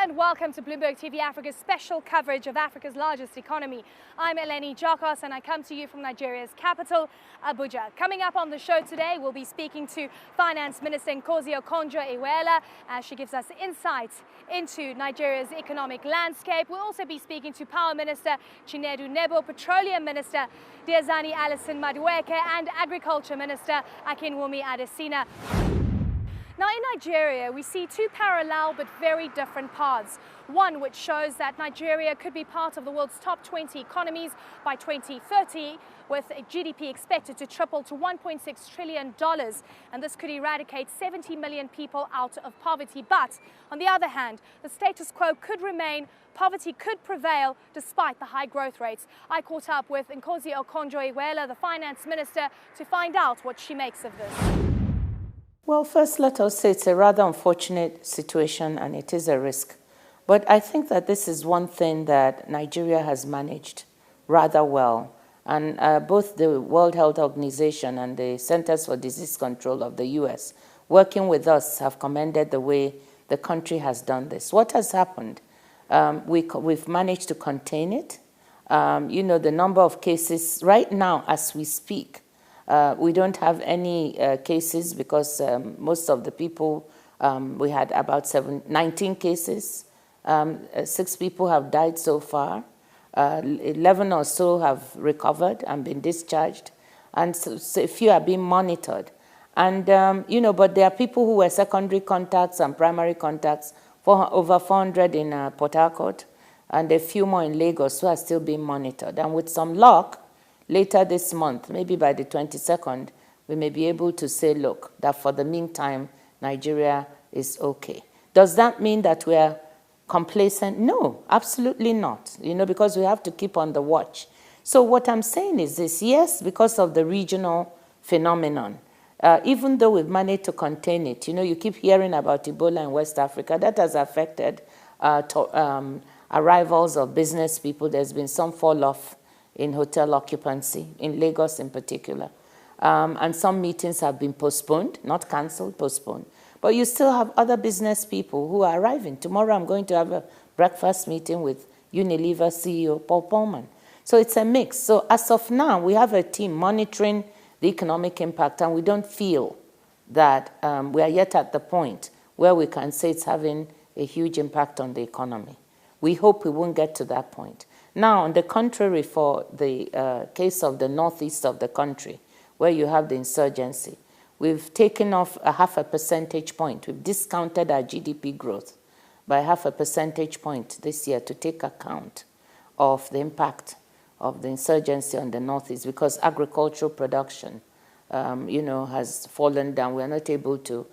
and welcome to Bloomberg TV Africa's special coverage of Africa's largest economy. I'm Eleni Jokos and I come to you from Nigeria's capital, Abuja. Coming up on the show today, we'll be speaking to Finance Minister Ngozi Okonjo-Iweala as she gives us insights into Nigeria's economic landscape. We'll also be speaking to Power Minister Chinedu Nebo, Petroleum Minister Diezani Alison Madueke and Agriculture Minister Akinwumi Adesina. Now in Nigeria, we see two parallel but very different paths. One which shows that Nigeria could be part of the world's top 20 economies by 2030, with a GDP expected to triple to $1.6 trillion. And this could eradicate 70 million people out of poverty. But on the other hand, the status quo could remain. Poverty could prevail despite the high growth rates. I caught up with Ngozi Okonjo-Iweala, the finance minister, to find out what she makes of this. Well, first, let us say it's a rather unfortunate situation and it is a risk. But I think that this is one thing that Nigeria has managed rather well. And both the World Health Organization and the Centers for Disease Control of the US, working with us, have commended the way the country has done this. What has happened? We've managed to contain it. The number of cases right now as we speak, we don't have any cases because most of the people, we had about 19 cases. 6 people have died so far. 11 or so have recovered and been discharged. And so a few are being monitored. And, but there are people who were secondary contacts and primary contacts, over 400 in Port Harcourt, and a few more in Lagos who are still being monitored. And with some luck, later this month, maybe by the 22nd, we may be able to say, look, that for the meantime, Nigeria is okay. Does that mean that we are complacent? No, absolutely not, because we have to keep on the watch. So what I'm saying is this: yes, because of the regional phenomenon, even though we've managed to contain it, you keep hearing about Ebola in West Africa. That has affected arrivals of business people. There's been some fall off in hotel occupancy, in Lagos in particular. And some meetings have been postponed, not cancelled, postponed. But you still have other business people who are arriving. Tomorrow I'm going to have a breakfast meeting with Unilever CEO Paul Pullman. So it's a mix. So as of now, we have a team monitoring the economic impact, and we don't feel that we are yet at the point where we can say it's having a huge impact on the economy. We hope we won't get to that point. Now, on the contrary, for the case of the northeast of the country, where you have the insurgency, we've taken off a 0.5 percentage point. We've discounted our GDP growth by 0.5 percentage point this year to take account of the impact of the insurgency on the northeast, because agricultural production, has fallen down. We're not able to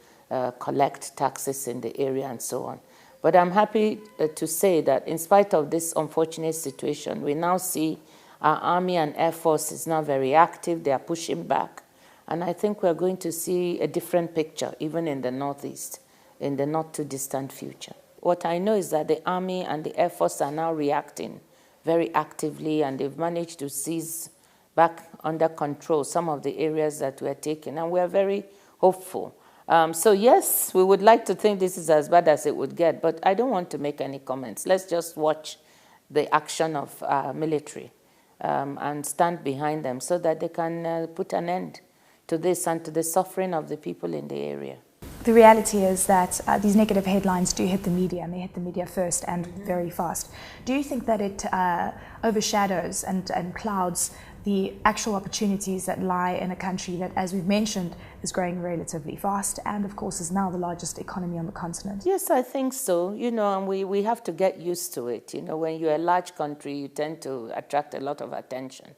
collect taxes in the area and so on. But I'm happy to say that in spite of this unfortunate situation, we now see our Army and Air Force is now very active. They are pushing back. And I think we're going to see a different picture, even in the Northeast, in the not-too-distant future. What I know is that the Army and the Air Force are now reacting very actively, and they've managed to seize back under control some of the areas that we're taking. And we're very hopeful. So yes, we would like to think this is as bad as it would get, but I don't want to make any comments. Let's just watch the action of our military and stand behind them so that they can put an end to this and to the suffering of the people in the area. The reality is that these negative headlines do hit the media, and they hit the media first and very fast. Do you think that it overshadows and clouds the actual opportunities that lie in a country that, as we've mentioned, is growing relatively fast and, of course, is now the largest economy on the continent? Yes, I think so. And we have to get used to it. When you're a large country, you tend to attract a lot of attention.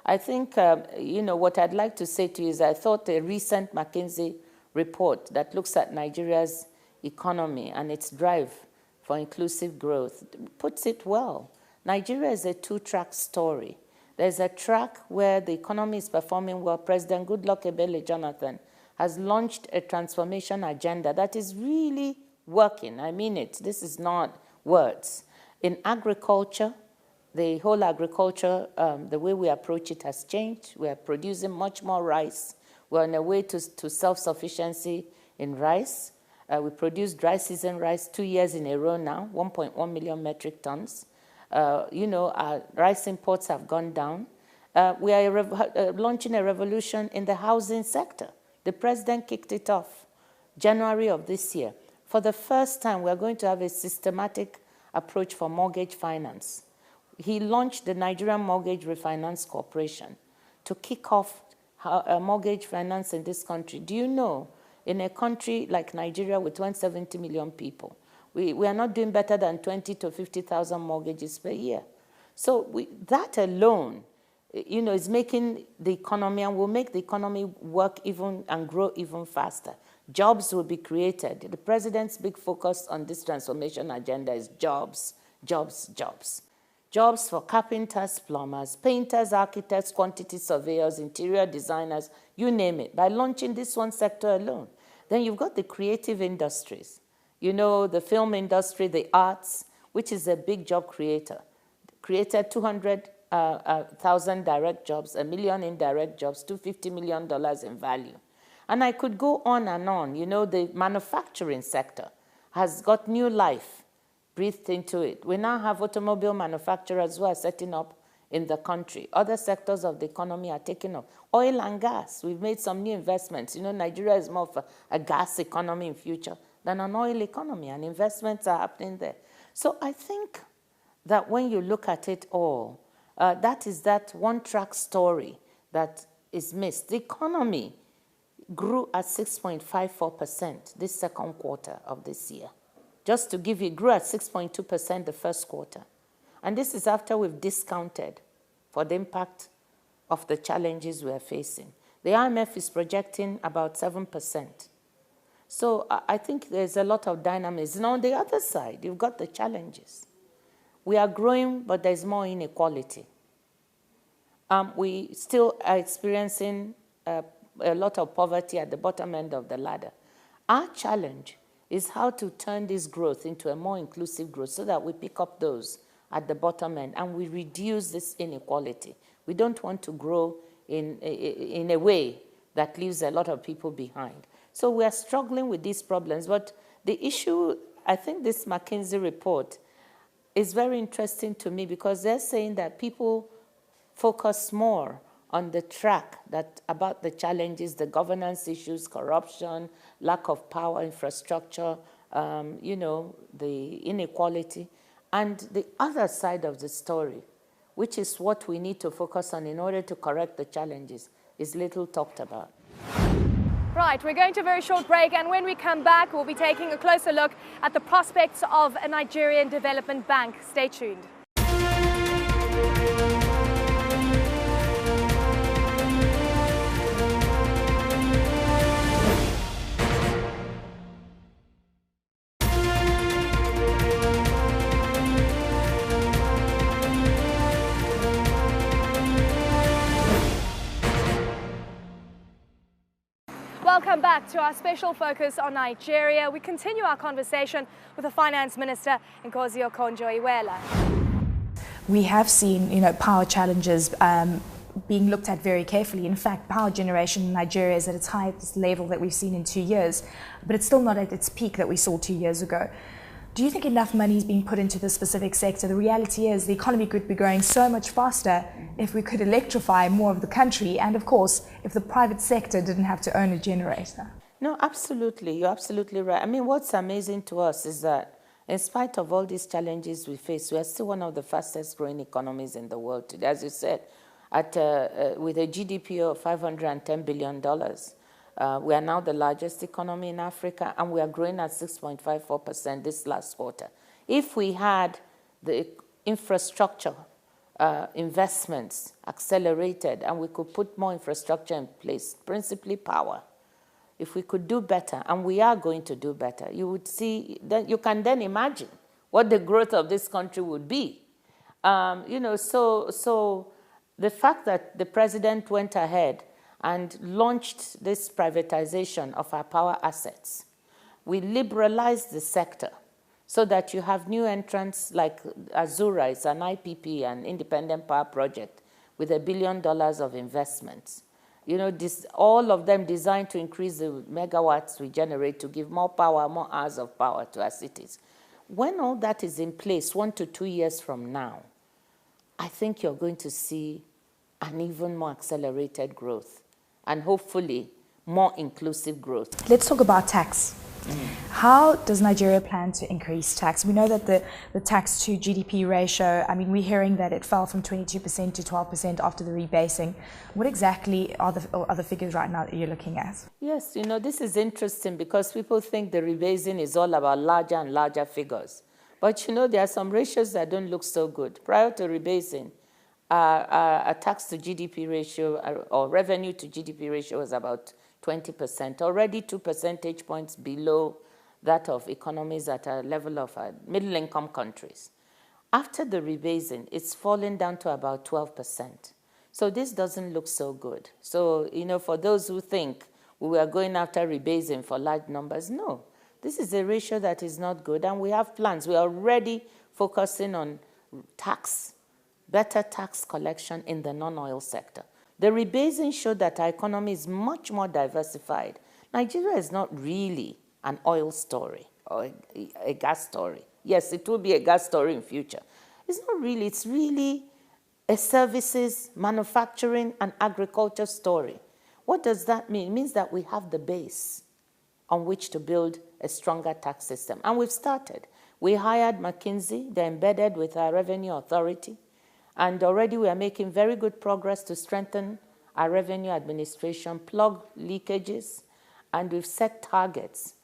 I think, what I'd like to say to you is I thought a recent McKinsey report that looks at Nigeria's economy and its drive for inclusive growth puts it well. Nigeria is a two-track story. There's a track where the economy is performing well. President Goodluck Ebele Jonathan has launched a transformation agenda that is really working. I mean it. This is not words. In agriculture, the whole agriculture, the way we approach it has changed. We are producing much more rice. We're on a way to self-sufficiency in rice. We produce dry season rice 2 years in a row now, 1.1 million metric tons. Our rice imports have gone down. We are launching a revolution in the housing sector. The president kicked it off January of this year. For the first time, we are going to have a systematic approach for mortgage finance. He launched the Nigerian Mortgage Refinance Corporation to kick off mortgage finance in this country. Do you know, in a country like Nigeria with 170 million people, we are not doing better than 20 to 50,000 mortgages per year. So that alone, is making the economy and will make the economy work even and grow even faster. Jobs will be created. The president's big focus on this transformation agenda is jobs, jobs, jobs. Jobs for carpenters, plumbers, painters, architects, quantity surveyors, interior designers, you name it, by launching this one sector alone. Then you've got the creative industries. The film industry, the arts, which is a big job creator. Created 200,000 direct jobs, 1 million indirect jobs, $250 million in value. And I could go on and on. The manufacturing sector has got new life breathed into it. We now have automobile manufacturers who are setting up in the country. Other sectors of the economy are taking up. Oil and gas, we've made some new investments. Nigeria is more of a gas economy in future than an oil economy, and investments are happening there. So I think that when you look at it all, that is that one-track story that is missed. The economy grew at 6.54% this second quarter of this year. Just to give you, it grew at 6.2% the first quarter. And this is after we've discounted for the impact of the challenges we are facing. The IMF is projecting about 7%. So I think there's a lot of dynamism. On the other side, you've got the challenges. We are growing, but there's more inequality. We still are experiencing a lot of poverty at the bottom end of the ladder. Our challenge is how to turn this growth into a more inclusive growth so that we pick up those at the bottom end and we reduce this inequality. We don't want to grow in a way that leaves a lot of people behind. So we are struggling with these problems. But the issue, I think this McKinsey report is very interesting to me because they're saying that people focus more on the track about the challenges, the governance issues, corruption, lack of power infrastructure, the inequality. And the other side of the story, which is what we need to focus on in order to correct the challenges, is little talked about. Right, we're going to a very short break, and when we come back, we'll be taking a closer look at the prospects of a Nigerian development bank. Stay tuned. Welcome back to our special focus on Nigeria. We continue our conversation with the Finance Minister, Ngozi Okonjo-Iweala. We have seen, power challenges being looked at very carefully. In fact, power generation in Nigeria is at its highest level that we've seen in 2 years, but it's still not at its peak that we saw 2 years ago. Do you think enough money is being put into this specific sector? The reality is the economy could be growing so much faster if we could electrify more of the country and, of course, if the private sector didn't have to own a generator. No, absolutely. You're absolutely right. I mean, what's amazing to us is that in spite of all these challenges we face, we are still one of the fastest growing economies in the world today. As you said, with a GDP of $510 billion, we are now the largest economy in Africa, and we are growing at 6.54% this last quarter. If we had the infrastructure investments accelerated and we could put more infrastructure in place, principally power, if we could do better, and we are going to do better, you would see, then you can then imagine what the growth of this country would be. So the fact that the president went ahead and launched this privatization of our power assets, we liberalized the sector so that you have new entrants like Azura, it's an IPP, an independent power project with $1 billion of investments. all of them designed to increase the megawatts we generate to give more power, more hours of power to our cities. When all that is in place 1 to 2 years from now, I think you're going to see an even more accelerated growth and hopefully more inclusive growth. Let's talk about tax. How does Nigeria plan to increase tax? We know that the tax to GDP ratio, I mean, we're hearing that it fell from 22% to 12% after the rebasing. What exactly are the figures right now that you're looking at? Yes, this is interesting because people think the rebasing is all about larger and larger figures. But there are some ratios that don't look so good. Prior to rebasing, a tax to GDP ratio or revenue to GDP ratio was about 20%, already 2 percentage points below that of economies at a level of middle-income countries. After the rebasing, it's fallen down to about 12%. So this doesn't look so good. So, for those who think we were going after rebasing for large numbers, no. This is a ratio that is not good, and we have plans. We are already focusing on better tax collection in the non-oil sector. The rebasing showed that our economy is much more diversified. Nigeria is not really an oil story or a gas story. Yes, it will be a gas story in future. It's not really. It's really a services, manufacturing, and agriculture story. What does that mean? It means that we have the base on which to build a stronger tax system. And we've started. We hired McKinsey. They're embedded with our revenue authority. And already we are making very good progress to strengthen our revenue administration, plug leakages, and we've set targets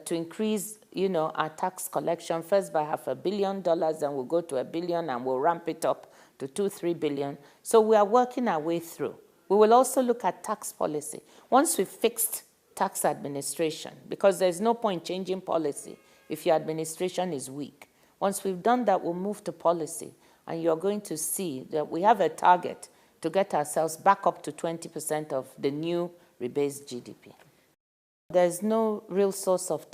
to increase, our tax collection first by $500 million, and we'll go to $1 billion, and we'll ramp it up to $2-3 billion. So we are working our way through. We will also look at tax policy. Once we've fixed tax administration, because there's no point changing policy if your administration is weak. Once we've done that, we'll move to policy. And you're going to see that we have a target to get ourselves back up to 20% of the new rebased GDP. There's no real source of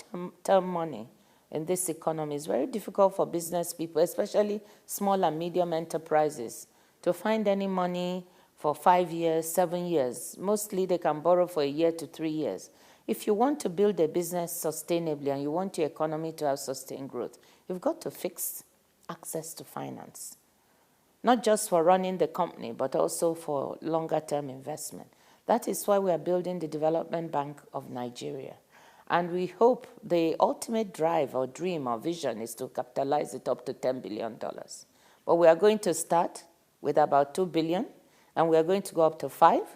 term money in this economy. It's very difficult for business people, especially small and medium enterprises, to find any money for 5 years, 7 years. Mostly they can borrow for 1 year to 3 years. If you want to build a business sustainably and you want your economy to have sustained growth, you've got to fix access to finance. Not just for running the company, but also for longer-term investment. That is why we are building the Development Bank of Nigeria. And we hope the ultimate drive or dream or vision is to capitalize it up to $10 billion. But we are going to start with about $2 billion, and we are going to go up to $5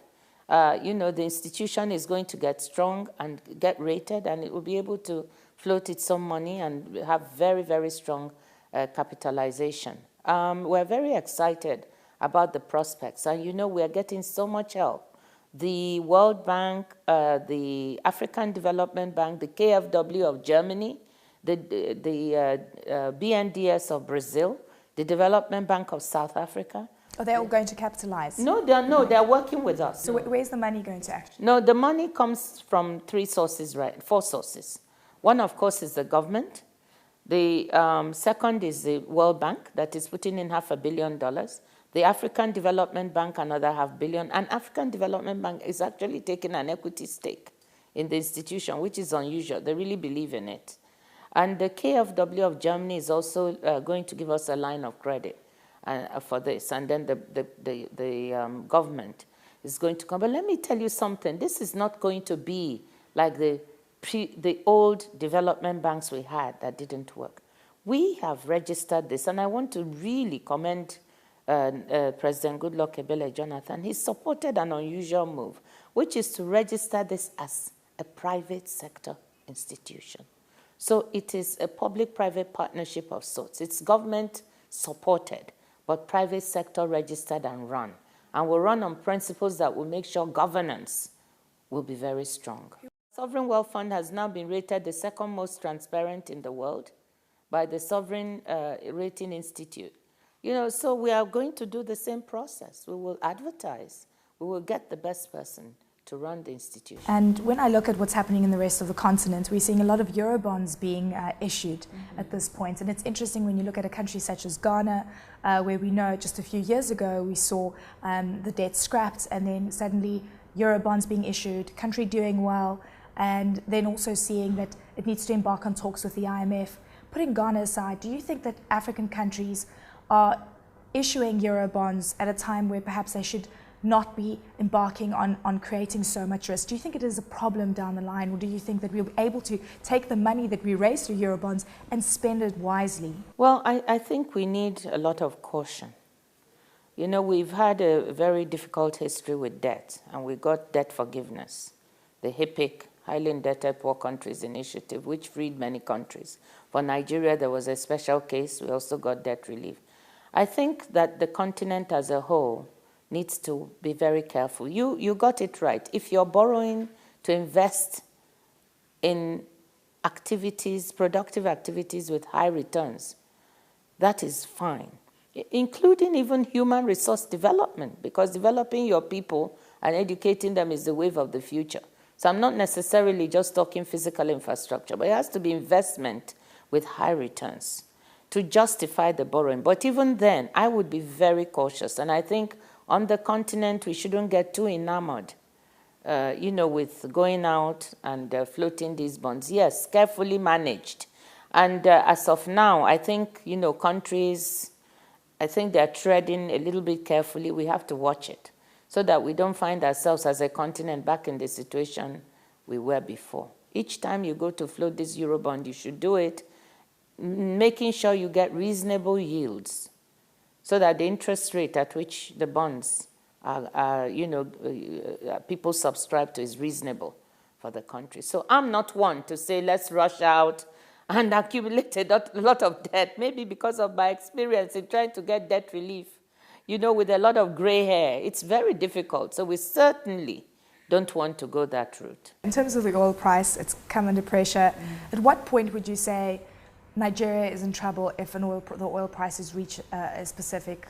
billion. The institution is going to get strong and get rated, and it will be able to float its own money and have very, very strong capitalization. We're very excited about the prospects, and we are getting so much help. The World Bank, the African Development Bank, the KfW of Germany, the BNDES of Brazil, the Development Bank of South Africa. Are they all going to capitalize? No, they're working with us. So where's the money going to actually? No, the money comes from 4 sources. One, of course, is the government. The second is the World Bank that is putting in $500 million. The African Development Bank, another $500 million. And African Development Bank is actually taking an equity stake in the institution, which is unusual. They really believe in it. And the KfW of Germany is also going to give us a line of credit for this. And then the government is going to come. But let me tell you something. This is not going to be like the old development banks we had that didn't work. We have registered this, and I want to really commend President Goodluck Ebele Jonathan. He supported an unusual move, which is to register this as a private sector institution. So it is a public-private partnership of sorts. It's government-supported, but private sector registered and run. And will run on principles that will make sure governance will be very strong. Sovereign Wealth Fund has now been rated the second most transparent in the world by the Sovereign Rating Institute. So we are going to do the same process. We will advertise. We will get the best person to run the institution. And when I look at what's happening in the rest of the continent, we're seeing a lot of Eurobonds being issued at this point. And it's interesting when you look at a country such as Ghana, where we know just a few years ago we saw the debt scrapped, and then suddenly Eurobonds being issued, country doing well, and then also seeing that it needs to embark on talks with the IMF. Putting Ghana aside, do you think that African countries are issuing Eurobonds at a time where perhaps they should not be embarking on creating so much risk? Do you think it is a problem down the line, or do you think that we'll be able to take the money that we raise through Eurobonds and spend it wisely? Well, I think we need a lot of caution. You know, we've had a very difficult history with debt, and we got debt forgiveness, the HIPIC, Highly Indebted Poor Countries Initiative, which freed many countries. For Nigeria, there was a special case. We also got debt relief. I think that the continent as a whole needs to be very careful. You got it right. If you're borrowing to invest in activities, productive activities with high returns, that is fine, including even human resource development, because developing your people and educating them is the wave of the future. So I'm not necessarily just talking physical infrastructure, but it has to be investment with high returns to justify the borrowing. But even then, I would be very cautious. And I think on the continent, we shouldn't get too enamored, you know, with going out and floating these bonds. Yes, carefully managed. And as of now, I think, you know, countries, I think they're treading a little bit carefully. We have to watch it so that we don't find ourselves as a continent back in the situation we were before. Each time you go to float this Eurobond, you should do it making sure you get reasonable yields so that the interest rate at which the bonds are people subscribe to is reasonable for the country. So I'm not one to say let's rush out and accumulate a lot of debt, maybe because of my experience in trying to get debt relief, you know, with a lot of gray hair. It's very difficult. So we certainly don't want to go that route. In terms of the oil price, it's come under pressure. At what point would you say Nigeria is in trouble if the oil prices reach a specific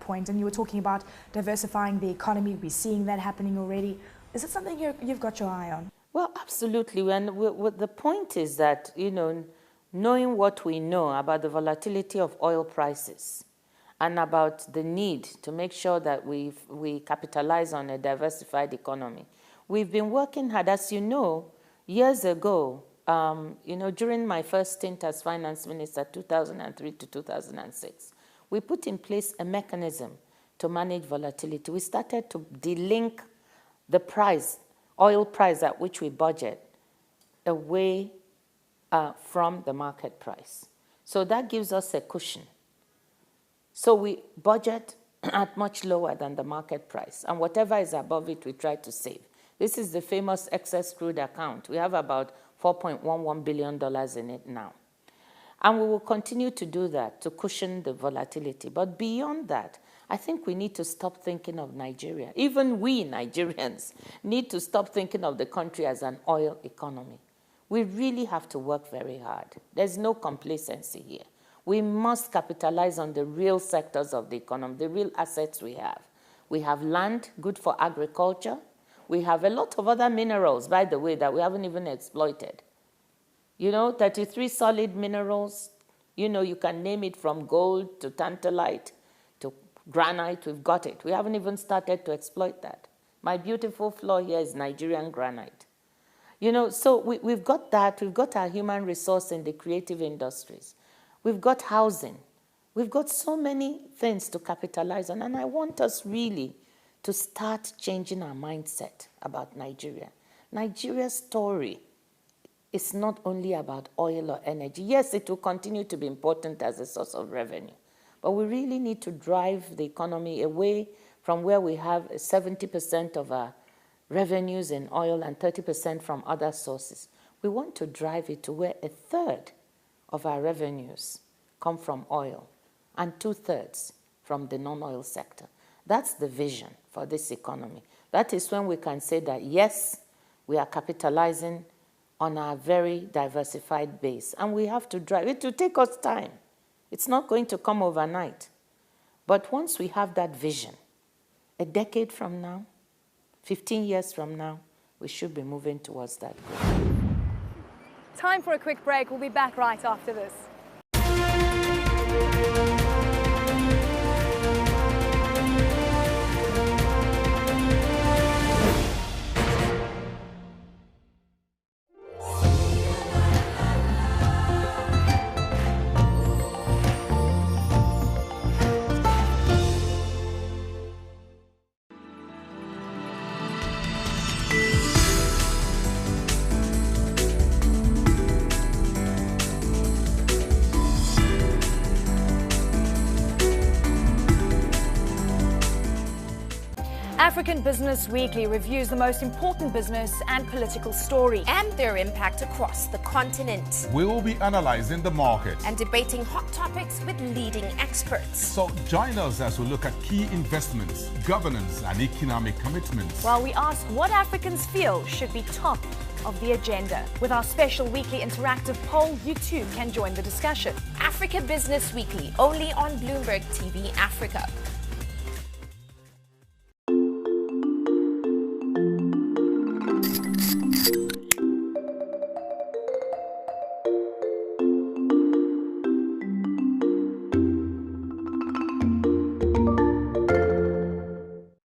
point? And you were talking about diversifying the economy. We're seeing that happening already. Is it something you've got your eye on? Well, absolutely. And the point is that, you know, knowing what we know about the volatility of oil prices and about the need to make sure that we capitalize on a diversified economy, we've been working hard. As you know, years ago, during my first stint as finance minister, 2003 to 2006, we put in place a mechanism to manage volatility. We started to delink the price, oil price at which we budget, away from the market price. So that gives us a cushion. So we budget at much lower than the market price, and whatever is above it, we try to save. This is the famous excess crude account. We have about $4.11 billion in it now. And we will continue to do that to cushion the volatility. But beyond that, I think we need to stop thinking of Nigeria. Even we Nigerians need to stop thinking of the country as an oil economy. We really have to work very hard. There's no complacency here. We must capitalize on the real sectors of the economy, the real assets we have. We have land, good for agriculture. We have a lot of other minerals, by the way, that we haven't even exploited. You know, 33 solid minerals. You know, you can name it from gold to tantalite to granite. We've got it. We haven't even started to exploit that. My beautiful floor here is Nigerian granite. You know, so we've got that. We've got our human resource in the creative industries. We've got housing. We've got so many things to capitalize on. And I want us really to start changing our mindset about Nigeria. Nigeria's story is not only about oil or energy. Yes, it will continue to be important as a source of revenue, but we really need to drive the economy away from where we have 70% of our revenues in oil and 30% from other sources. We want to drive it to where 1/3 of our revenues come from oil and 2/3 from the non-oil sector. That's the vision for this economy. That is when we can say that, yes, we are capitalizing on our very diversified base. And we have to drive. It will take us time. It's not going to come overnight. But once we have that vision, a decade from now, 15 years from now, we should be moving towards that goal. Time for a quick break. We'll be back right after this. African Business Weekly reviews the most important business and political story and their impact across the continent. We will be analyzing the market and debating hot topics with leading experts. So join us as we look at key investments, governance and economic commitments. While we ask what Africans feel should be top of the agenda. With our special weekly interactive poll, you too can join the discussion. Africa Business Weekly, only on Bloomberg TV Africa.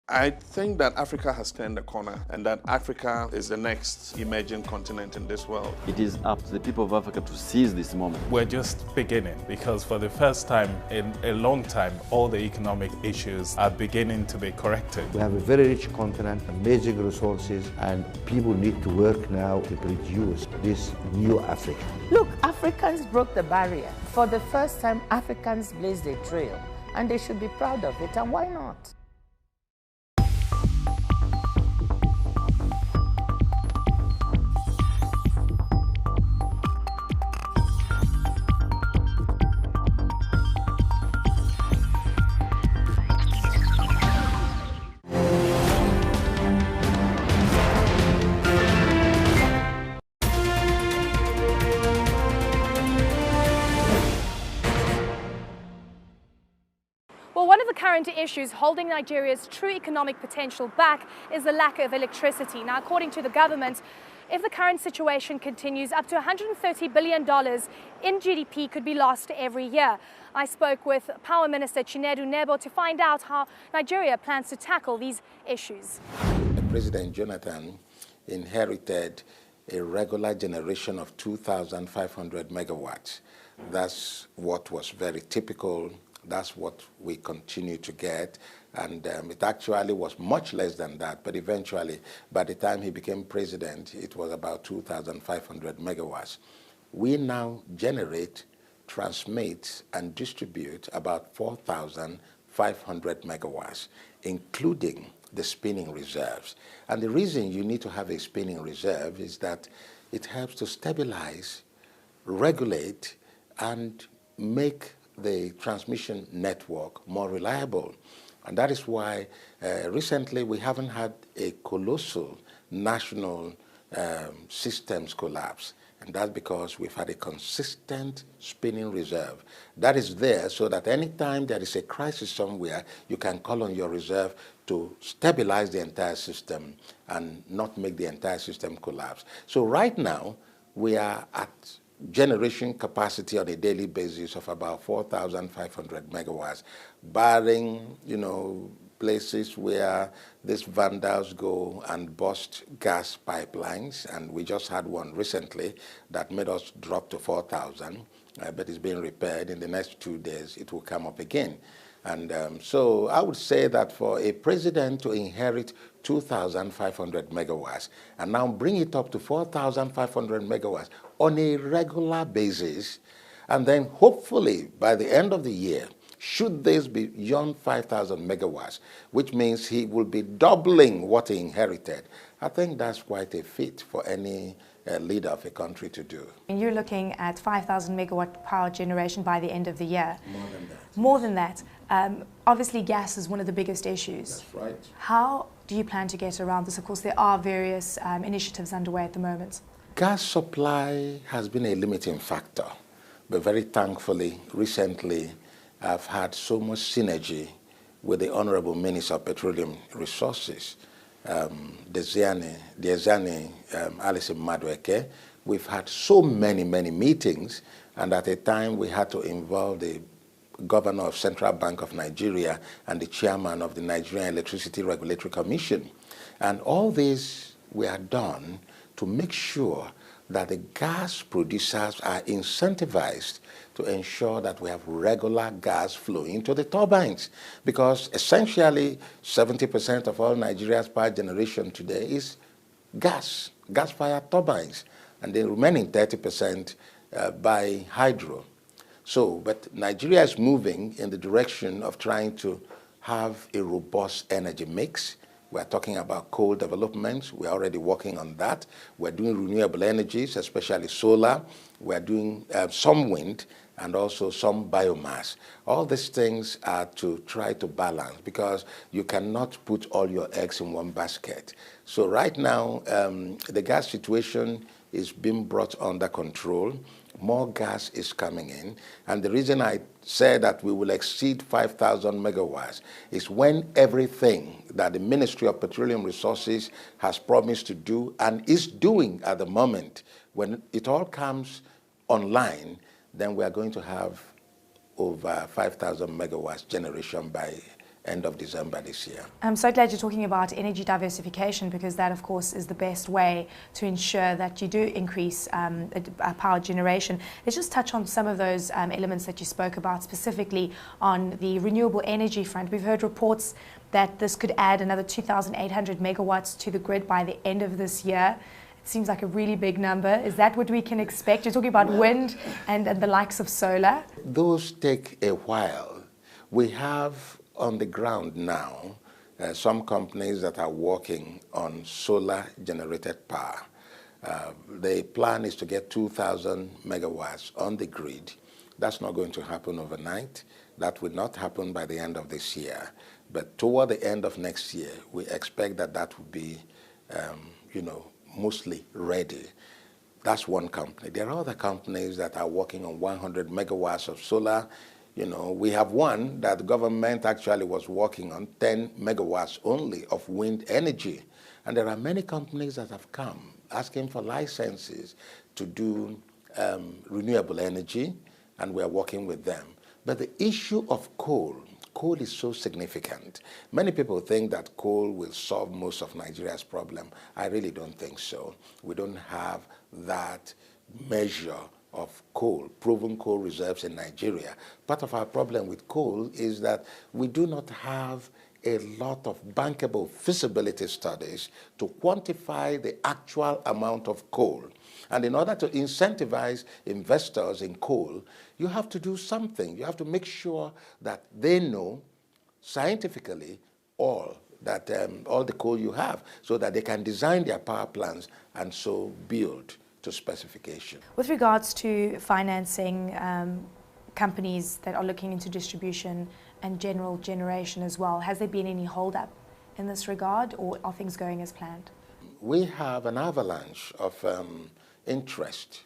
I think that Africa has turned the corner and that Africa is the next emerging continent in this world. It is up to the people of Africa to seize this moment. We're just beginning because for the first time in a long time, all the economic issues are beginning to be corrected. We have a very rich continent, amazing resources, and people need to work now to produce this new Africa. Look, Africans broke the barrier. For the first time, Africans blazed a trail, and they should be proud of it, and why not? Well, one of the current issues holding Nigeria's true economic potential back is the lack of electricity. Now, according to the government, if the current situation continues, up to $130 billion in GDP could be lost every year. I spoke with Power Minister Chinedu Nebo to find out how Nigeria plans to tackle these issues. President Jonathan inherited a regular generation of 2,500 megawatts. That's what was very typical. That's what we continue to get, and it actually was much less than that, but eventually, by the time he became president, it was about 2,500 megawatts. We now generate, transmit, and distribute about 4,500 megawatts, including the spinning reserves. And the reason you need to have a spinning reserve is that it helps to stabilize, regulate, and make the transmission network more reliable. And that is why recently we haven't had a colossal national systems collapse. And that's because we've had a consistent spinning reserve. That is there so that anytime there is a crisis somewhere, you can call on your reserve to stabilize the entire system and not make the entire system collapse. So right now, we are at generation capacity on a daily basis of about 4,500 megawatts, barring, places where these vandals go and bust gas pipelines, and we just had one recently that made us drop to 4,000, but it's being repaired. In the next 2 days, it will come up again. And so I would say that for a president to inherit 2,500 megawatts and now bring it up to 4,500 megawatts on a regular basis, and then hopefully by the end of the year, should this be beyond 5,000 megawatts, which means he will be doubling what he inherited, I think that's quite a feat for any leader of a country to do. You're looking at 5,000 megawatt power generation by the end of the year. More than that. More than that. Obviously, gas is one of the biggest issues. That's right. How do you plan to get around this? Of course, there are various initiatives underway at the moment. Gas supply has been a limiting factor, but very thankfully, recently, I've had so much synergy with the Honorable Minister of Petroleum Resources, Diezani Alison Madueke. We've had so many meetings, and at a time we had to involve the Governor of Central Bank of Nigeria and the Chairman of the Nigerian Electricity Regulatory Commission. And all this were done to make sure that the gas producers are incentivized to ensure that we have regular gas flowing to the turbines. Because essentially 70% of all Nigeria's power generation today is gas-fired turbines, and the remaining 30% by hydro. So, but Nigeria is moving in the direction of trying to have a robust energy mix We're talking about coal development. We're already working on that. We're doing renewable energies, especially solar. We're doing some wind and also some biomass. All these things are to try to balance because you cannot put all your eggs in one basket. So right now, the gas situation is being brought under control. More gas is coming in. And the reason I say that we will exceed 5,000 megawatts is when everything that the Ministry of Petroleum Resources has promised to do and is doing at the moment, when it all comes online, then we are going to have over 5,000 megawatts generation by end of December this year. I'm so glad you're talking about energy diversification because that, of course, is the best way to ensure that you do increase power generation. Let's just touch on some of those elements that you spoke about, specifically on the renewable energy front. We've heard reports that this could add another 2,800 megawatts to the grid by the end of this year. It seems like a really big number. Is that what we can expect? You're talking about wind and the likes of solar. Those take a while. We have on the ground now some companies that are working on solar generated power. The plan is to get 2,000 megawatts on the grid. That's not going to happen overnight. That will not happen by the end of this year. But toward the end of next year, we expect that that will be, mostly ready. That's one company. There are other companies that are working on 100 megawatts of solar. We have one that the government actually was working on 10 megawatts only of wind energy. And there are many companies that have come asking for licenses to do renewable energy, and we are working with them. But the issue of coal is so significant. Many people think that coal will solve most of Nigeria's problem. I really don't think so. We don't have that measure of coal, proven coal reserves in Nigeria. Part of our problem with coal is that we do not have a lot of bankable feasibility studies to quantify the actual amount of coal. And in order to incentivize investors in coal, you have to do something. You have to make sure that they know scientifically all the coal you have so that they can design their power plants and so build to specification. With regards to financing companies that are looking into distribution and general generation as well, has there been any hold-up in this regard, or are things going as planned? We have an avalanche of interest.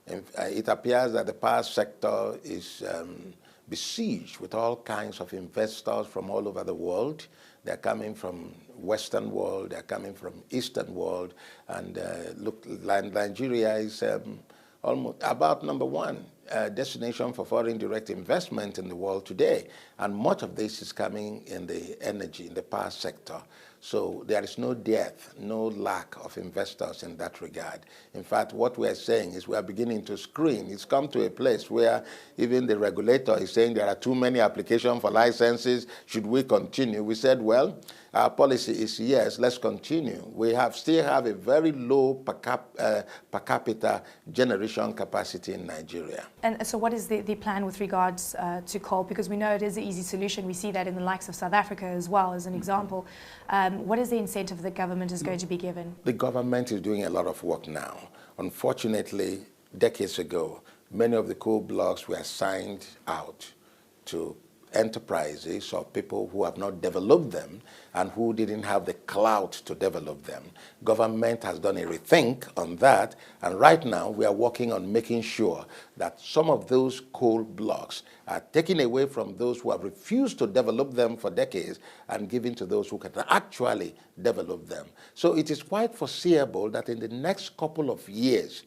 It appears that the power sector is besieged with all kinds of investors from all over the world. They're coming from Western world, they're coming from Eastern world, and Nigeria is almost about number one destination for foreign direct investment in the world today. And much of this is coming in the energy, in the power sector. So there is no dearth, no lack of investors in that regard. In fact, what we are saying is we are beginning to screen. It's come to a place where even the regulator is saying there are too many applications for licenses. Should we continue? We said, well, our policy is yes, let's continue. We still have a very low per capita generation capacity in Nigeria. And so what is the plan with regards to coal? Because we know it is an easy solution. We see that in the likes of South Africa as well, as an example. What is the incentive the government is going to be given? The government is doing a lot of work now. Unfortunately, decades ago, many of the coal blocks were signed out to enterprises or people who have not developed them and who didn't have the clout to develop them. Government has done a rethink on that, and right now we are working on making sure that some of those coal blocks are taken away from those who have refused to develop them for decades and given to those who can actually develop them. So it is quite foreseeable that in the next couple of years,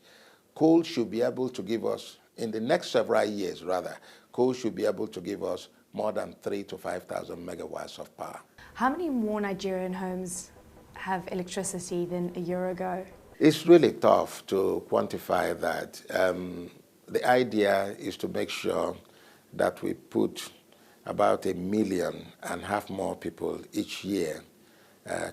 coal should be able to give us, in the next several years rather, coal should be able to give us more than 3,000 to 5,000 megawatts of power. How many more Nigerian homes have electricity than a year ago? It's really tough to quantify that. The idea is to make sure that we put about 1.5 million more people each year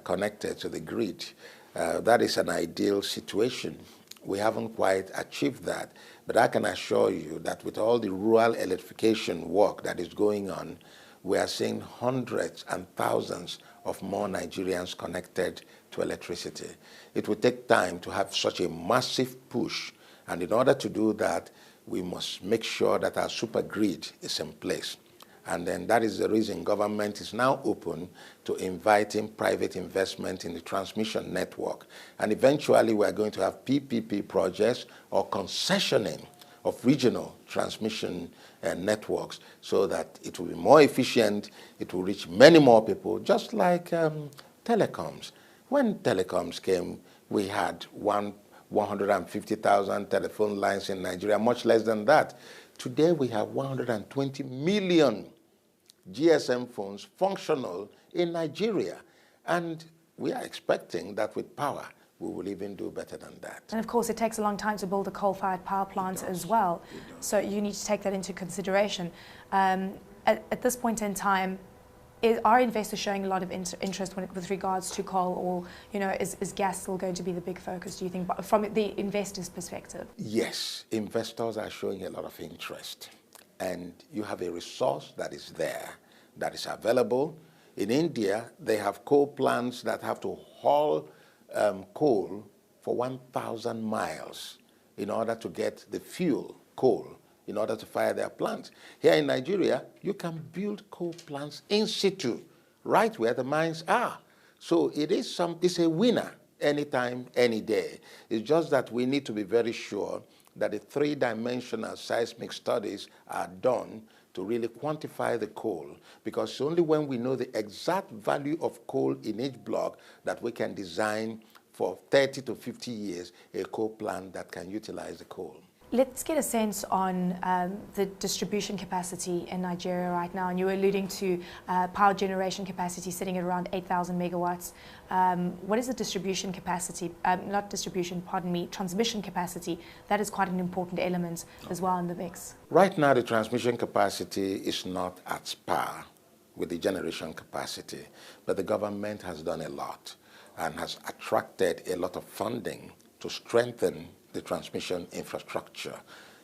connected to the grid. That is an ideal situation. We haven't quite achieved that, but I can assure you that with all the rural electrification work that is going on, we are seeing hundreds and thousands of more Nigerians connected to electricity. It will take time to have such a massive push, and in order to do that, we must make sure that our super grid is in place. And then that is the reason government is now open to inviting private investment in the transmission network. And eventually we are going to have PPP projects or concessioning of regional transmission networks so that it will be more efficient, it will reach many more people, just like telecoms. When telecoms came, we had 150,000 telephone lines in Nigeria, much less than that. Today we have 120 million GSM phones functional in Nigeria. And we are expecting that with power, we will even do better than that. And of course, it takes a long time to build a coal-fired power plant as well. So you need to take that into consideration. At this point in time, are investors showing a lot of interest with regards to coal, or is gas still going to be the big focus, do you think, from the investor's perspective? Yes, investors are showing a lot of interest. And you have a resource that is there, that is available. In India, they have coal plants that have to haul coal for 1,000 miles in order to get the fuel, coal, in order to fire their plants. Here in Nigeria, you can build coal plants in situ, right where the mines are. So it's a winner anytime, any day. It's just that we need to be very sure that the three-dimensional seismic studies are done to really quantify the coal, because it's only when we know the exact value of coal in each block that we can design for 30 to 50 years a coal plant that can utilize the coal. Let's get a sense on the distribution capacity in Nigeria right now. And you were alluding to power generation capacity sitting at around 8,000 megawatts. What is the distribution capacity, transmission capacity? That is quite an important element as well in the mix. Right now, the transmission capacity is not at par with the generation capacity, but the government has done a lot and has attracted a lot of funding to strengthen the transmission infrastructure.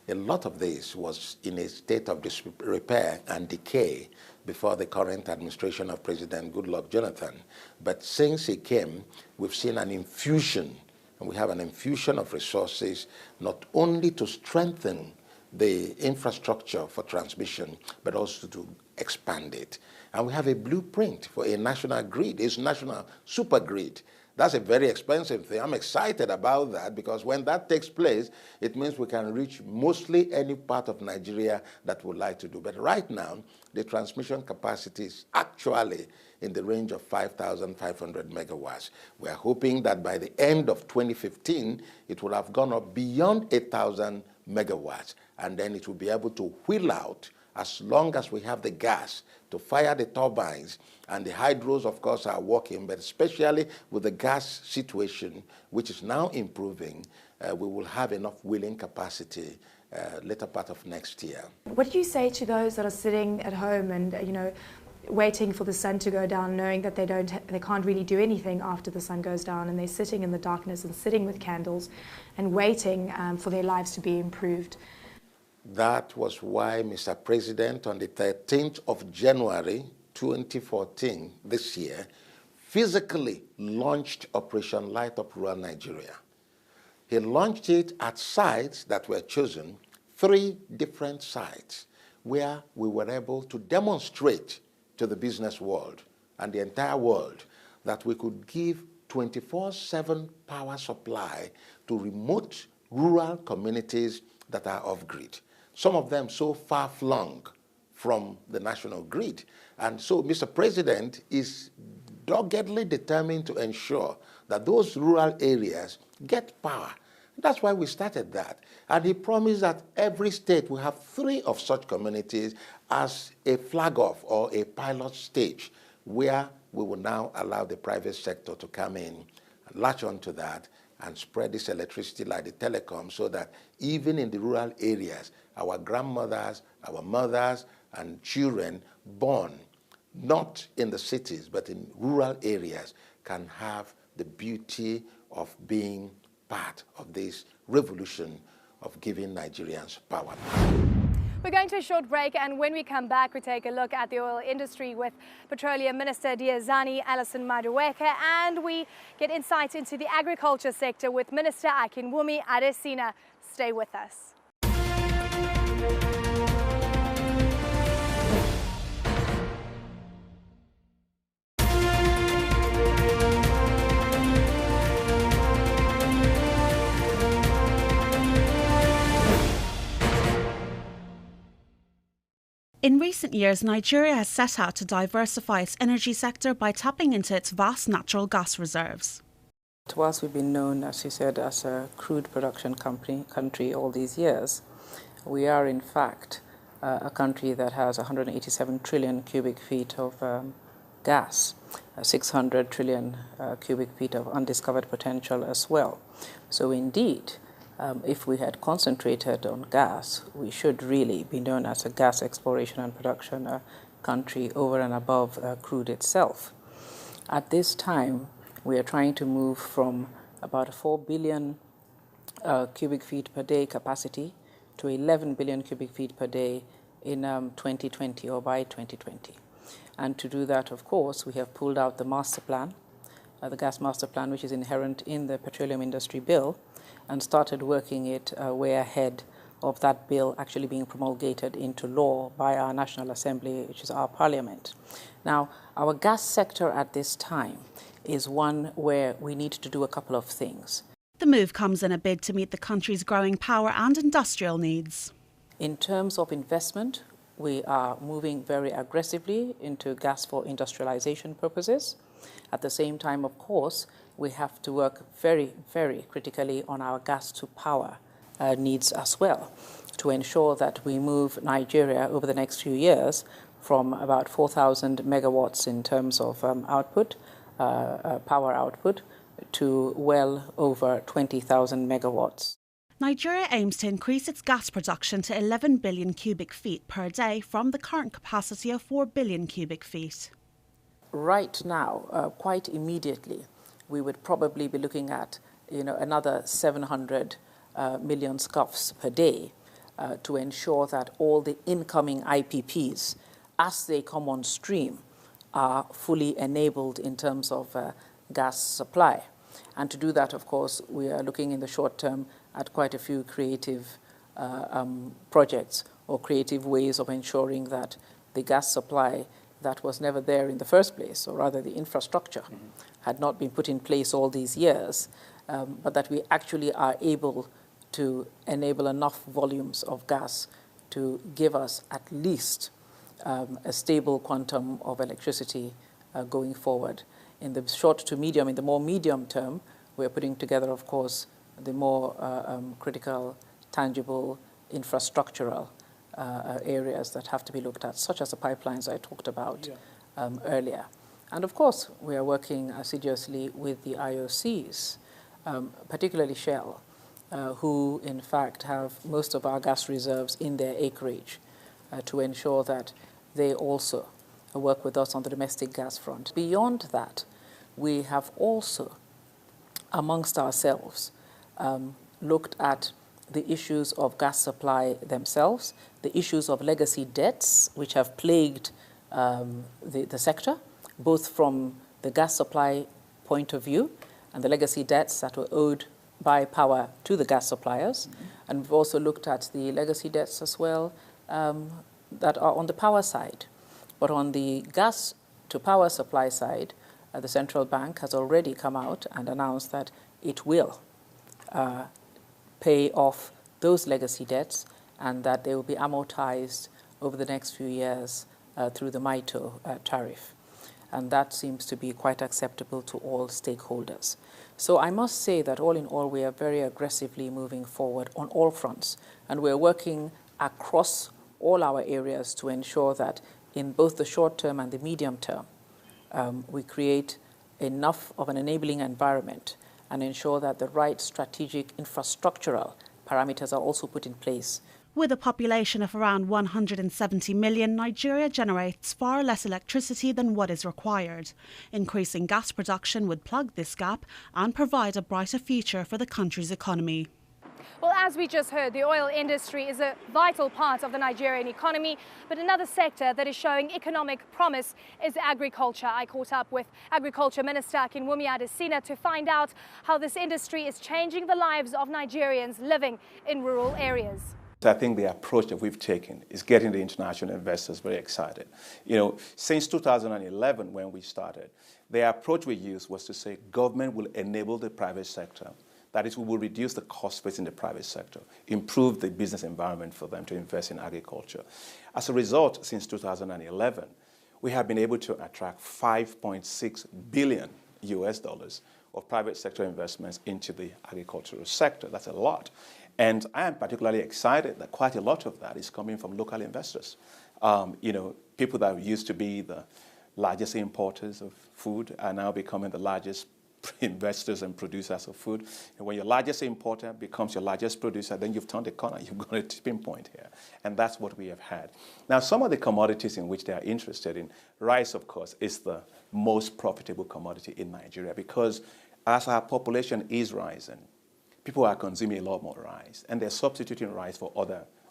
A lot of this was in a state of disrepair and decay before the current administration of President Goodluck Jonathan. But since he came, we've seen an infusion, and we have an infusion of resources not only to strengthen the infrastructure for transmission, but also to expand it. And we have a blueprint for a national grid, a national super grid. That's a very expensive thing. I'm excited about that, because when that takes place, it means we can reach mostly any part of Nigeria that we would like to do. But right now, the transmission capacity is actually in the range of 5,500 megawatts. We're hoping that by the end of 2015, it will have gone up beyond 8,000 megawatts, and then it will be able to wheel out as long as we have the gas to fire the turbines. And the hydros, of course, are working, but especially with the gas situation, which is now improving, we will have enough wheeling capacity later part of next year. What do you say to those that are sitting at home and, waiting for the sun to go down, knowing that they can't really do anything after the sun goes down, and they're sitting in the darkness and sitting with candles and waiting for their lives to be improved? That was why Mr. President, on the 13th of January 2014, this year, physically launched Operation Light Up Rural Nigeria. He launched it at sites that were chosen, 3 different sites, where we were able to demonstrate to the business world and the entire world that we could give 24/7 power supply to remote rural communities that are off-grid. Some of them so far-flung from the national grid. And so Mr. President is doggedly determined to ensure that those rural areas get power. That's why we started that. And he promised that every state will have 3 of such communities as a flag-off or a pilot stage, where we will now allow the private sector to come in and latch onto that and spread this electricity like the telecom, so that even in the rural areas, our grandmothers, our mothers, and children born not in the cities but in rural areas can have the beauty of being part of this revolution of giving Nigerians power. We're going to a short break, and when we come back, we take a look at the oil industry with Petroleum Minister Diezani Alison Madueke, and we get insight into the agriculture sector with Minister Akinwumi Adesina. Stay with us. In recent years, Nigeria has set out to diversify its energy sector by tapping into its vast natural gas reserves. Whilst we've been known, as you said, as a crude production country all these years, we are in fact a country that has 187 trillion cubic feet of gas, 600 trillion cubic feet of undiscovered potential as well. So indeed, if we had concentrated on gas, we should really be known as a gas exploration and production country over and above crude itself. At this time, we are trying to move from about 4 billion cubic feet per day capacity to 11 billion cubic feet per day in 2020 or by 2020. And to do that, of course, we have pulled out the master plan, the gas master plan, which is inherent in the petroleum industry bill, and started working it way ahead of that bill actually being promulgated into law by our National Assembly, which is our parliament. Now, our gas sector at this time is one where we need to do a couple of things. The move comes in a bid to meet the country's growing power and industrial needs. In terms of investment, we are moving very aggressively into gas for industrialization purposes. At the same time, of course, we have to work very, very critically on our gas to power needs as well to ensure that we move Nigeria over the next few years from about 4,000 megawatts in terms of output, power output, to well over 20,000 megawatts. Nigeria aims to increase its gas production to 11 billion cubic feet per day from the current capacity of 4 billion cubic feet. Right now, quite immediately, we would probably be looking at another 700 million scuffs per day to ensure that all the incoming IPPs, as they come on stream, are fully enabled in terms of gas supply. And to do that, of course, we are looking in the short term at quite a few creative projects or creative ways of ensuring that the gas supply that was never there in the first place, or rather the infrastructure had not been put in place all these years, but that we actually are able to enable enough volumes of gas to give us at least a stable quantum of electricity going forward. In the short to medium, in the more medium term, we're putting together, of course, the more critical, tangible, infrastructural areas that have to be looked at, such as the pipelines I talked about earlier. And of course, we are working assiduously with the IOCs, particularly Shell, who in fact have most of our gas reserves in their acreage, to ensure that they also work with us on the domestic gas front. Beyond that, we have also, amongst ourselves, looked at the issues of gas supply themselves, the issues of legacy debts, which have plagued the sector, both from the gas supply point of view and the legacy debts that were owed by power to the gas suppliers. And we've also looked at the legacy debts as well that are on the power side. But on the gas to power supply side, the central bank has already come out and announced that it will pay off those legacy debts and that they will be amortized over the next few years through the MITO tariff. And that seems to be quite acceptable to all stakeholders. So I must say that all in all, we are very aggressively moving forward on all fronts. And we're working across all our areas to ensure that in both the short term and the medium term, we create enough of an enabling environment and ensure that the right strategic infrastructural parameters are also put in place. With a population of around 170 million, Nigeria generates far less electricity than what is required. Increasing gas production would plug this gap and provide a brighter future for the country's economy. Well, as we just heard, the oil industry is a vital part of the Nigerian economy, but another sector that is showing economic promise is agriculture. I caught up with Agriculture Minister Akinwumi Adesina to find out how this industry is changing the lives of Nigerians living in rural areas. I think the approach that we've taken is getting the international investors very excited. You know, since 2011 when we started, the approach we used was to say government will enable the private sector. That is, we will reduce the cost base in the private sector, improve the business environment for them to invest in agriculture. As a result, since 2011, we have been able to attract $5.6 billion of private sector investments into the agricultural sector. That's a lot. And I am particularly excited that quite a lot of that is coming from local investors. You know, people that used to be the largest importers of food are now becoming the largest investors and producers of food. And when your largest importer becomes your largest producer, then you've turned the corner. You've got a tipping point here. And that's what we have had. Now, some of the commodities in which they are interested in, rice, of course, is the most profitable commodity in Nigeria because as our population is rising, people are consuming a lot more rice, and they're substituting rice for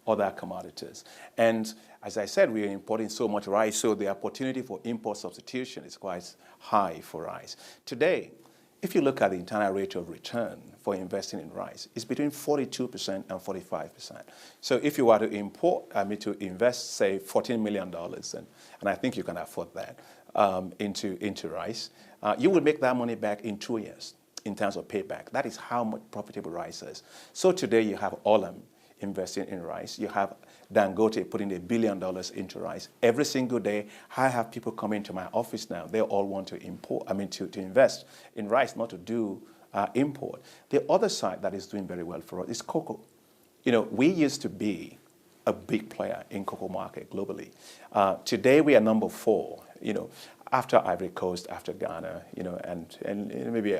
other commodities. And as I said, we are importing so much rice, so the opportunity for import substitution is quite high for rice. Today, if you look at the internal rate of return for investing in rice, it's between 42% and 45%. So if you were to to invest, say, $14 million, and I think you can afford that, into rice, you will make that money back in 2 years. In terms of payback. That is how much profitable rice is. So today you have Olam investing in rice. You have Dangote putting $1 billion into rice. Every single day, I have people coming to my office now. They all want to to invest in rice, not to do import. The other side that is doing very well for us is cocoa. You know, we used to be a big player in cocoa market globally. Today we are number 4, you know, after Ivory Coast, after Ghana, you know, and maybe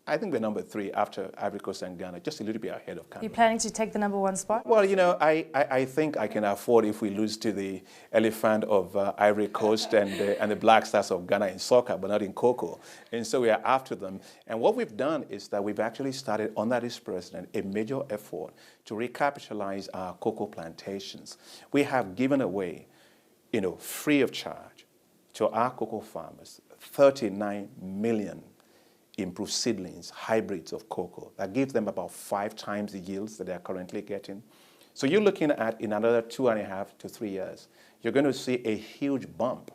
I think we're number 3 after Ivory Coast and Ghana, just a little bit ahead of Cameroon. Are you planning to take the number 1 spot? Well, you know, I think I can afford if we lose to the elephant of Ivory Coast and the Black Stars of Ghana in soccer, but not in cocoa. And so we are after them. And what we've done is that we've actually started, under this president, a major effort to recapitalize our cocoa plantations. We have given away, you know, free of charge to our cocoa farmers, 39 million improved seedlings, hybrids of cocoa that gives them about 5 times the yields that they are currently getting. So you're looking at, in another 2.5 to 3 years, you're going to see a huge bump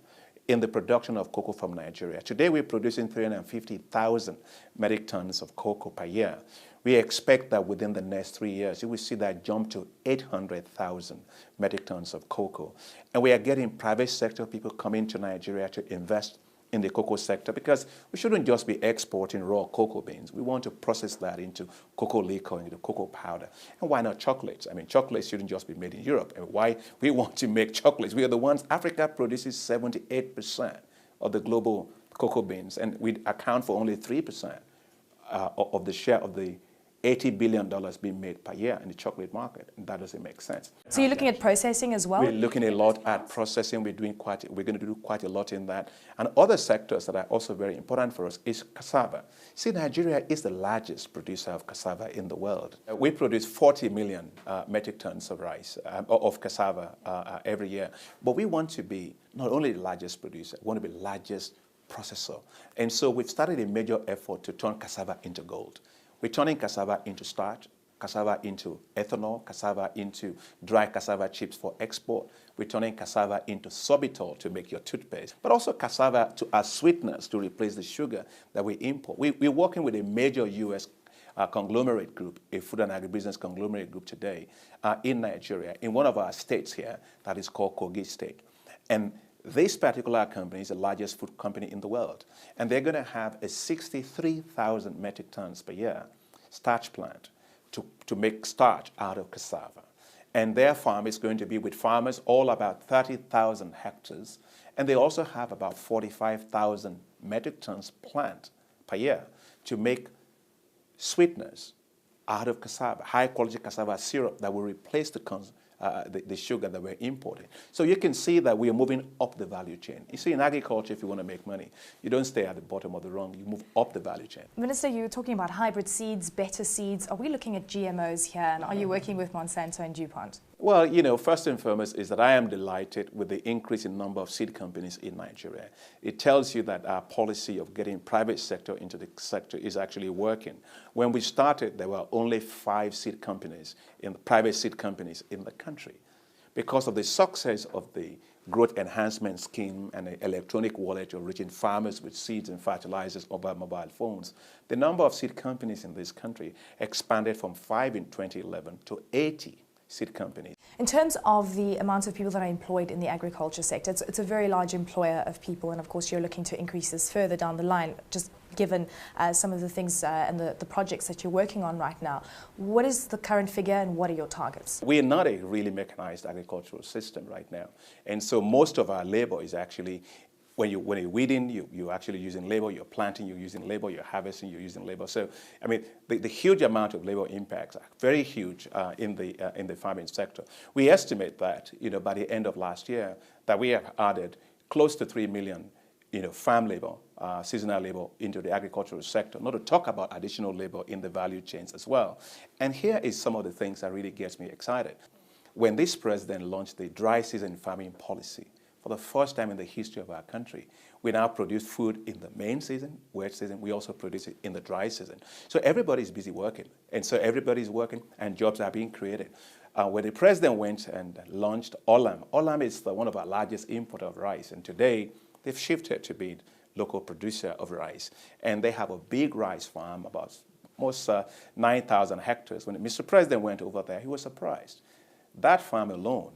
in the production of cocoa from Nigeria. Today we're producing 350,000 metric tons of cocoa per year. We expect that within the next 3 years, you will see that jump to 800,000 metric tons of cocoa. And we are getting private sector people coming to Nigeria to invest in the cocoa sector because we shouldn't just be exporting raw cocoa beans. We want to process that into cocoa liquor, into cocoa powder. And why not chocolates? I mean, chocolates shouldn't just be made in Europe. And why we want to make chocolates? We are the ones, Africa produces 78% of the global cocoa beans, and we account for only 3% of the share of the $80 billion being made per year in the chocolate market, and that doesn't make sense. So you're looking at processing as well? We're looking a lot at processing. We're going to do quite a lot in that. And other sectors that are also very important for us is cassava. See, Nigeria is the largest producer of cassava in the world. We produce 40 million metric tons of rice, of cassava every year. But we want to be not only the largest producer, we want to be the largest processor. And so we've started a major effort to turn cassava into gold. We're turning cassava into starch, cassava into ethanol, cassava into dry cassava chips for export. We're turning cassava into sorbitol to make your toothpaste, but also cassava as sweeteners to replace the sugar that we import. We're working with a major U.S. Conglomerate group, a food and agribusiness conglomerate group today in Nigeria, in one of our states here that is called Kogi State. And this particular company is the largest food company in the world, and they're going to have a 63,000 metric tons per year starch plant to make starch out of cassava. And their farm is going to be with farmers all about 30,000 hectares, and they also have about 45,000 metric tons plant per year to make sweeteners out of cassava, high-quality cassava syrup that will replace the the sugar that we're importing. So you can see that we are moving up the value chain. You see, in agriculture, if you want to make money, you don't stay at the bottom of the rung, you move up the value chain. Minister, you were talking about hybrid seeds, better seeds. Are we looking at GMOs here, and are you working with Monsanto and DuPont? Well, you know, first and foremost is that I am delighted with the increase in number of seed companies in Nigeria. It tells you that our policy of getting private sector into the sector is actually working. When we started, there were only 5 seed companies, private seed companies in the country. Because of the success of the growth enhancement scheme and the electronic wallet of reaching farmers with seeds and fertilizers over mobile phones, the number of seed companies in this country expanded from 5 in 2011 to 80. Seed companies. In terms of the amount of people that are employed in the agriculture sector, it's a very large employer of people, and of course you're looking to increase this further down the line, just given some of the things and the projects that you're working on right now. What is the current figure and what are your targets? We are not a really mechanized agricultural system right now, and so most of our labor is actually when you're weeding, you're actually using labor, you're planting, you're using labor, you're harvesting, you're using labor. So, I mean, the huge amount of labor impacts are very huge in the farming sector. We estimate that, you know, by the end of last year, that we have added close to 3 million, you know, farm labor, seasonal labor into the agricultural sector, not to talk about additional labor in the value chains as well. And here is some of the things that really gets me excited. When this president launched the dry season farming policy, for the first time in the history of our country, we now produce food in the main season, wet season. We also produce it in the dry season. So everybody's busy working. And so everybody's working and jobs are being created. When the president went and launched Olam is one of our largest importer of rice. And today, they've shifted to being local producer of rice. And they have a big rice farm, about almost 9,000 hectares. When Mr. President went over there, he was surprised. That farm alone,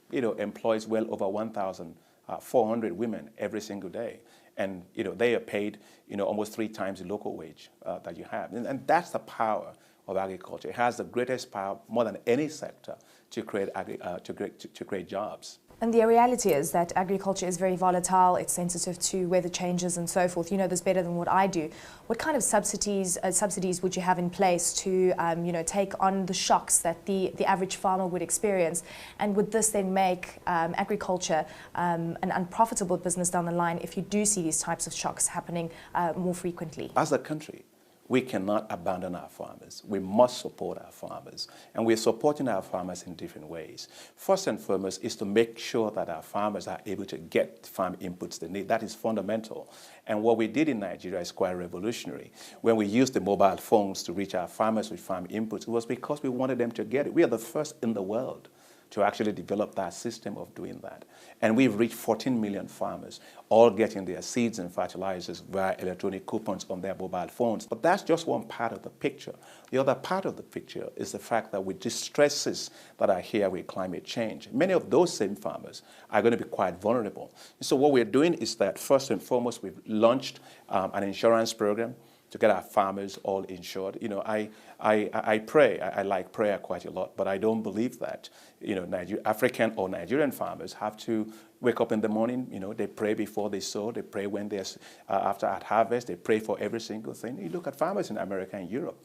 you know, employs well over 1,400 women every single day. And, you know, they are paid, you know, almost 3 times the local wage that you have. And that's the power of agriculture. It has the greatest power, more than any sector, to create jobs. And the reality is that agriculture is very volatile, it's sensitive to weather changes and so forth. You know this better than what I do. What kind of subsidies would you have in place to you know, take on the shocks that the average farmer would experience? And would this then make agriculture an unprofitable business down the line if you do see these types of shocks happening more frequently? As a country, we cannot abandon our farmers. We must support our farmers. And we're supporting our farmers in different ways. First and foremost is to make sure that our farmers are able to get farm inputs they need. That is fundamental. And what we did in Nigeria is quite revolutionary. When we used the mobile phones to reach our farmers with farm inputs, it was because we wanted them to get it. We are the first in the world to actually develop that system of doing that. And we've reached 14 million farmers, all getting their seeds and fertilizers via electronic coupons on their mobile phones. But that's just one part of the picture. The other part of the picture is the fact that with distresses that are here with climate change, many of those same farmers are going to be quite vulnerable. And so what we're doing is that first and foremost, we've launched an insurance program to get our farmers all insured. You know, I pray, I like prayer quite a lot, but I don't believe that, you know, African or Nigerian farmers have to wake up in the morning, you know, they pray before they sow, they pray when they're, after at harvest, they pray for every single thing. You look at farmers in America and Europe.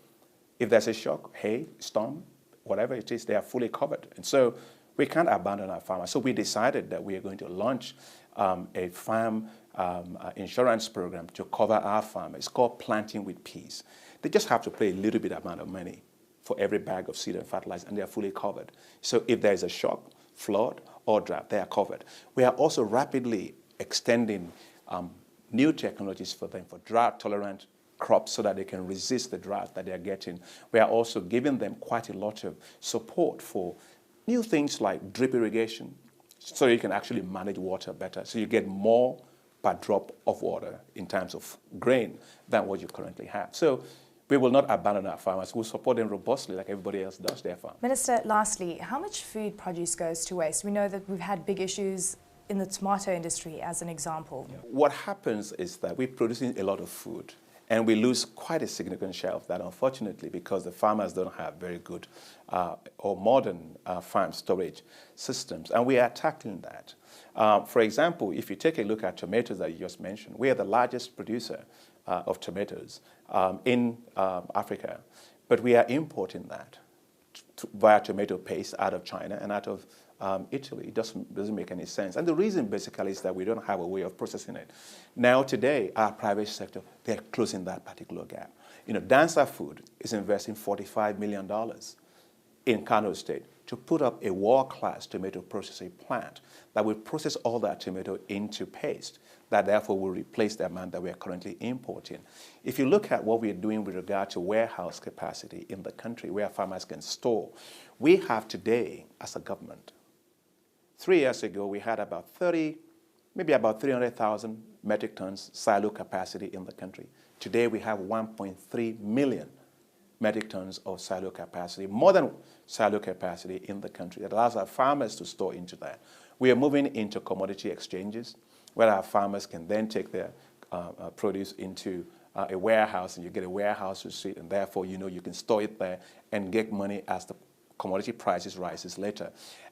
If there's a shock, hail, storm, whatever it is, they are fully covered. And so we can't abandon our farmers. So we decided that we are going to launch a farm insurance program to cover our farmers. It's called Planting with Peace. They just have to pay a little bit amount of money for every bag of seed and fertilizer, and they are fully covered. So if there is a shock, flood, or drought, they are covered. We are also rapidly extending new technologies for them for drought-tolerant crops so that they can resist the drought that they are getting. We are also giving them quite a lot of support for new things like drip irrigation, so you can actually manage water better, so you get more per drop of water in terms of grain than what you currently have. So we will not abandon our farmers. We'll support them robustly like everybody else does their farm. Minister, lastly, how much food produce goes to waste? We know that we've had big issues in the tomato industry, as an example. What happens is that we're producing a lot of food, and we lose quite a significant share of that, unfortunately, because the farmers don't have very good or modern farm storage systems, and we are tackling that. For example, if you take a look at tomatoes that you just mentioned, we are the largest producer of tomatoes in Africa, but we are importing that via tomato paste out of China and out of Italy. It doesn't make any sense. And the reason basically is that we don't have a way of processing it. Now today, our private sector, they're closing that particular gap. You know, Dancer Food is investing $45 million in Kano State to put up a world-class tomato processing plant that will process all that tomato into paste that therefore will replace the amount that we are currently importing. If you look at what we are doing with regard to warehouse capacity in the country where farmers can store, we have today, as a government, 3 years ago, we had about 300,000 metric tons silo capacity in the country. Today, we have 1.3 million metric tons of silo capacity, more than silo capacity in the country. That allows our farmers to store into that. We are moving into commodity exchanges, where our farmers can then take their produce into a warehouse, and you get a warehouse receipt, and therefore you know you can store it there and get money as the commodity prices rises later.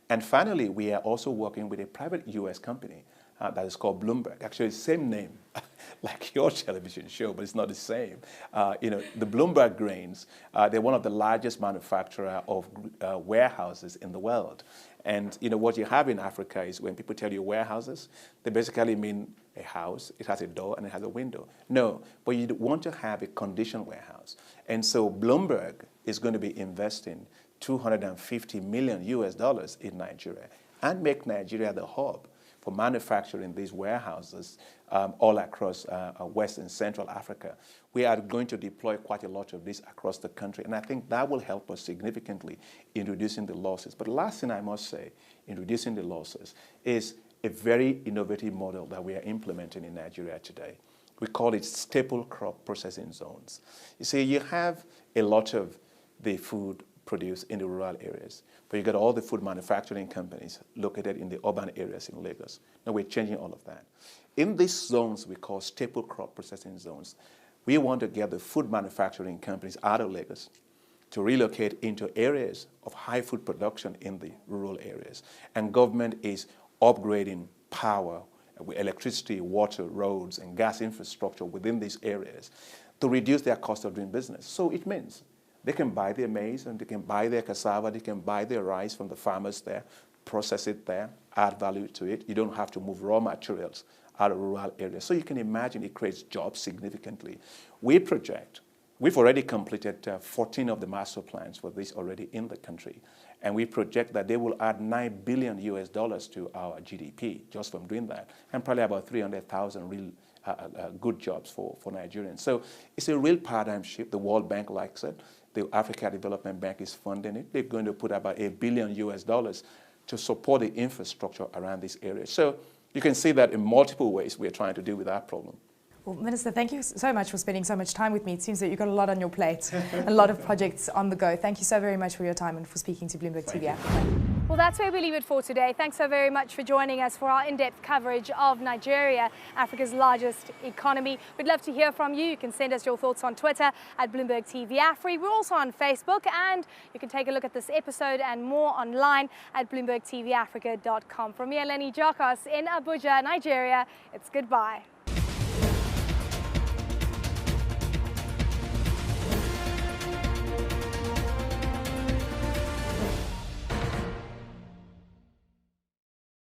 And finally, we are also working with a private U.S. company that is called Bloomberg. Actually, it's the same name like your television show, but it's not the same. You know, the Bloomberg grains, they're one of the largest manufacturers of warehouses in the world. And you know what you have in Africa is when people tell you warehouses, they basically mean a house, it has a door and it has a window. No, but you want to have a conditioned warehouse. And so Bloomberg is going to be investing $250 million in Nigeria and make Nigeria the hub for manufacturing these warehouses all across West and Central Africa. We are going to deploy quite a lot of this across the country, and I think that will help us significantly in reducing the losses. But the last thing I must say in reducing the losses is a very innovative model that we are implementing in Nigeria today. We call it staple crop processing zones. You see, you have a lot of the food produced in the rural areas, but you got all the food manufacturing companies located in the urban areas in Lagos. Now we're changing all of that. In these zones we call staple crop processing zones, we want to get the food manufacturing companies out of Lagos to relocate into areas of high food production in the rural areas. And government is upgrading power, electricity, water, roads, and gas infrastructure within these areas to reduce their cost of doing business. So it means they can buy their maize and they can buy their cassava, they can buy their rice from the farmers there, process it there, add value to it. You don't have to move raw materials out of rural areas. So you can imagine it creates jobs significantly. We project, we've already completed 14 of the master plans for this already in the country. And we project that they will add $9 billion to our GDP just from doing that, and probably about 300,000 real good jobs for Nigerians. So it's a real paradigm shift. The World Bank likes it. The Africa Development Bank is funding it. They're going to put about $1 billion to support the infrastructure around this area. So you can see that in multiple ways we're trying to deal with that problem. Well, Minister, thank you so much for spending so much time with me. It seems that you've got a lot on your plate, a lot of projects on the go. Thank you so very much for your time and for speaking to Bloomberg TV Africa. Well, that's where we leave it for today. Thanks so very much for joining us for our in-depth coverage of Nigeria, Africa's largest economy. We'd love to hear from you. You can send us your thoughts on Twitter at Bloomberg TV Afri. We're also on Facebook, and you can take a look at this episode and more online at BloombergTVAfrica.com. From me, Eleni Jokos in Abuja, Nigeria, it's goodbye.